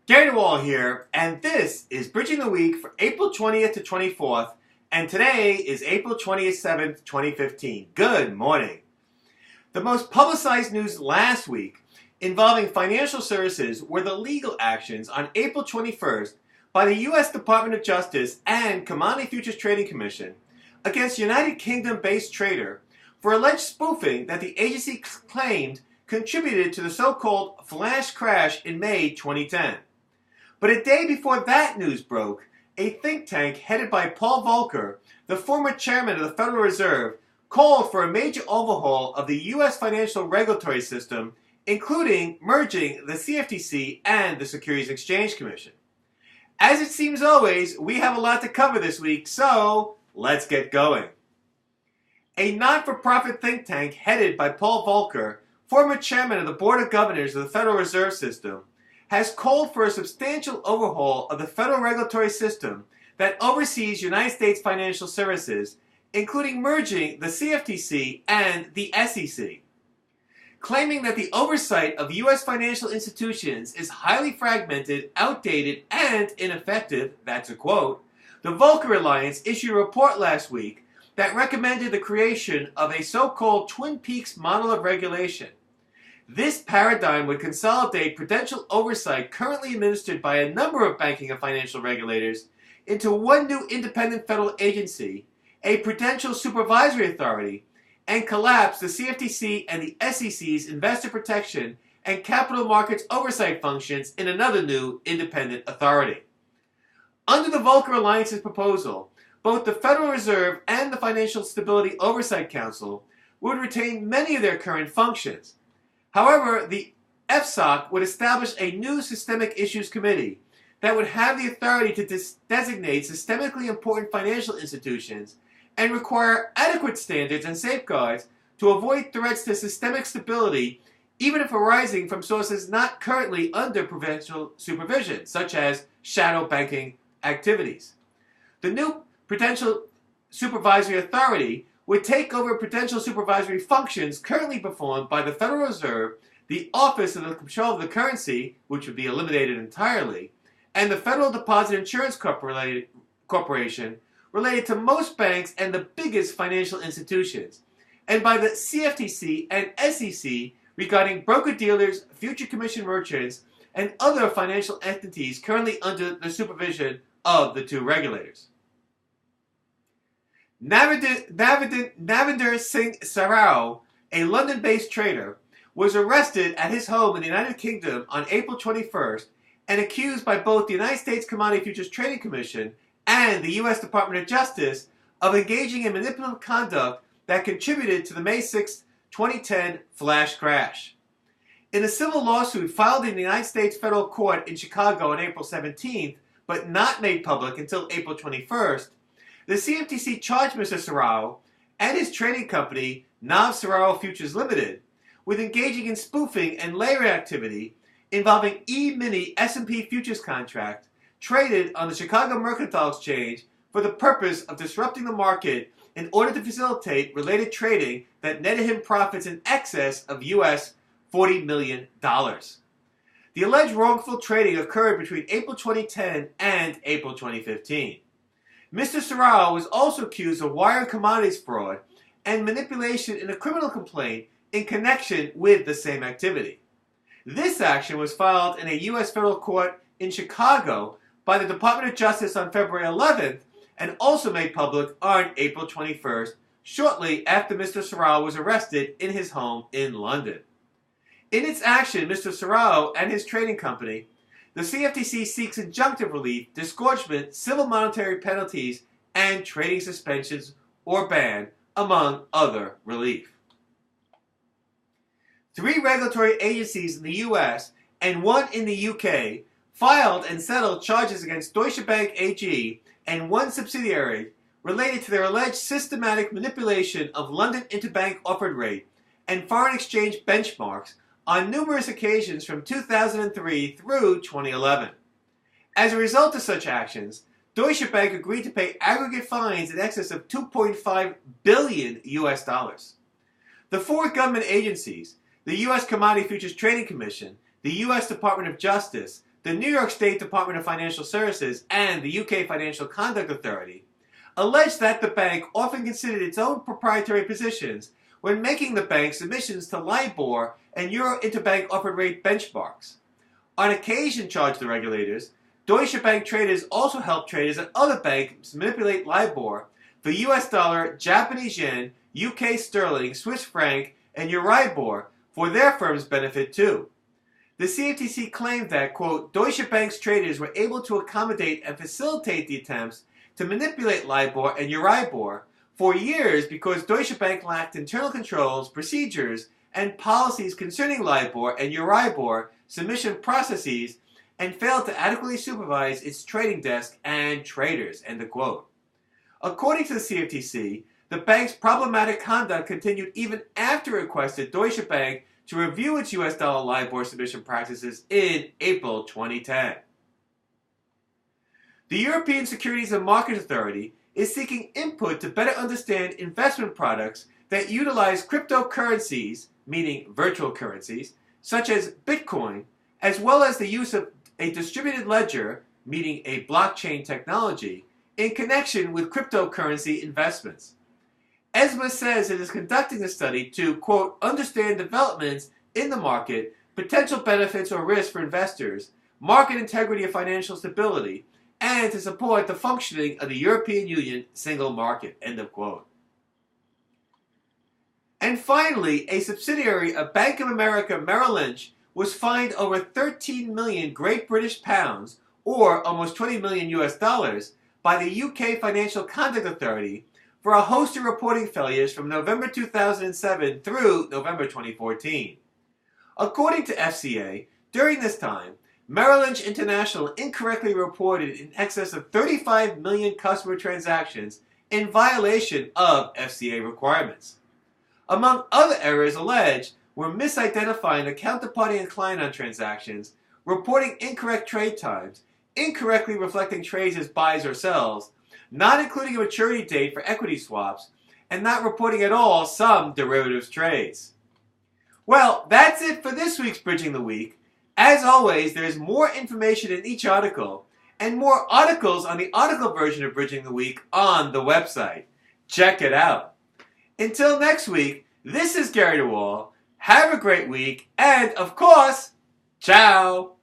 DeWaal here, and this is Bridging the Week for April 20th to 24th, and today is April 27th, 2015. Good morning. The most publicized news last week involving financial services were the legal actions on April 21st by the U.S. Department of Justice and Commodity Futures Trading Commission against United Kingdom-based trader for alleged spoofing that the agency claimed contributed to the so-called flash crash in May 2010. But a day before that news broke, a think tank headed by Paul Volker, the former chairman of the Federal Reserve, called for a major overhaul of the U.S. financial regulatory system, including merging the CFTC and the Securities and Exchange Commission. As it seems always, we have a lot to cover this week, so let's get going. A not-for-profit think tank headed by Paul Volker, former chairman of the Board of Governors of the Federal Reserve System, has called for a substantial overhaul of the federal regulatory system that oversees United States financial services, including merging the CFTC and the SEC. Claiming that the oversight of U.S. financial institutions is highly fragmented, outdated, and ineffective, that's a quote, the Volker Alliance issued a report last week that recommended the creation of a so-called Twin Peaks model of regulation. This paradigm would consolidate prudential oversight currently administered by a number of banking and financial regulators into one new independent federal agency, a prudential supervisory authority, and collapse the CFTC and the SEC's investor protection and capital markets oversight functions in another new independent authority. Under the Volker Alliance's proposal, both the Federal Reserve and the Financial Stability Oversight Council would retain many of their current functions. However, the FSOC would establish a new Systemic Issues Committee that would have the authority to designate systemically important financial institutions and require adequate standards and safeguards to avoid threats to systemic stability, even if arising from sources not currently under prudential supervision, such as shadow banking activities. The new Prudential Supervisory Authority would take over prudential supervisory functions currently performed by the Federal Reserve, the Office of the Control of the Currency, which would be eliminated entirely, and the Federal Deposit Insurance Corporation, related to most banks and the biggest financial institutions, and by the CFTC and SEC regarding broker-dealers, future commission merchants, and other financial entities currently under the supervision of the two regulators. Navinder Singh Sarao, a London-based trader, was arrested at his home in the United Kingdom on April 21st and accused by both the United States Commodity Futures Trading Commission and the U.S. Department of Justice of engaging in manipulative conduct that contributed to the May 6, 2010 flash crash. In a civil lawsuit filed in the United States Federal Court in Chicago on April 17th, but not made public until April 21st, the CFTC charged Mr. Sarao and his trading company, Nav Sarao Futures Limited, with engaging in spoofing and layering activity involving E-mini S&P futures contract traded on the Chicago Mercantile Exchange for the purpose of disrupting the market in order to facilitate related trading that netted him profits in excess of US $40 million. The alleged wrongful trading occurred between April 2010 and April 2015. Mr. Sarao was also accused of wire and commodities fraud and manipulation in a criminal complaint in connection with the same activity. This action was filed in a U.S. federal court in Chicago by the Department of Justice on February 11th and also made public on April 21st, shortly after Mr. Sarao was arrested in his home in London. In its action, Mr. Sarao and his trading company, the CFTC seeks injunctive relief, disgorgement, civil monetary penalties, and trading suspensions or ban, among other relief. 3 regulatory agencies in the U.S. and 1 in the U.K. filed and settled charges against Deutsche Bank AG and 1 subsidiary related to their alleged systematic manipulation of London interbank offered rate and foreign exchange benchmarks on numerous occasions from 2003 through 2011. As a result of such actions, Deutsche Bank agreed to pay aggregate fines in excess of $2.5 billion US. The 4 government agencies, the U.S. Commodity Futures Trading Commission, the U.S. Department of Justice, the New York State Department of Financial Services, and the UK Financial Conduct Authority, alleged that the bank often considered its own proprietary positions when making the bank submissions to LIBOR and Euro interbank offered rate benchmarks. On occasion, charged the regulators, Deutsche Bank traders also helped traders at other banks manipulate LIBOR for US dollar, Japanese yen, UK sterling, Swiss franc, and Euribor for their firm's benefit too. The CFTC claimed that, quote, Deutsche Bank's traders were able to accommodate and facilitate the attempts to manipulate LIBOR and Euribor for years because Deutsche Bank lacked internal controls, procedures, and policies concerning LIBOR and Euribor submission processes and failed to adequately supervise its trading desk and traders, end of quote. According to the CFTC, the bank's problematic conduct continued even after it requested Deutsche Bank to review its US dollar LIBOR submission practices in April 2010. The European Securities and Markets Authority is seeking input to better understand investment products that utilize cryptocurrencies, meaning virtual currencies, such as Bitcoin, as well as the use of a distributed ledger, meaning a blockchain technology, in connection with cryptocurrency investments. ESMA says it is conducting the study to, quote, understand developments in the market, potential benefits or risks for investors, market integrity and financial stability, and to support the functioning of the European Union single market, end of quote. And finally, a subsidiary of Bank of America Merrill Lynch was fined over 13 million Great British pounds, or almost 20 million US dollars, by the UK Financial Conduct Authority for a host of reporting failures from November 2007 through November 2014. According to FCA, during this time, Merrill Lynch International incorrectly reported in excess of 35 million customer transactions in violation of FCA requirements. Among other errors alleged were misidentifying the counterparty and client on transactions, reporting incorrect trade times, incorrectly reflecting trades as buys or sells, not including a maturity date for equity swaps, and not reporting at all some derivatives trades. Well, that's it for this week's Bridging the Week. As always, there is more information in each article, and more articles on the article version of Bridging the Week on the website. Check it out. Until next week, this is Gary DeWaal. Have a great week, and of course, ciao!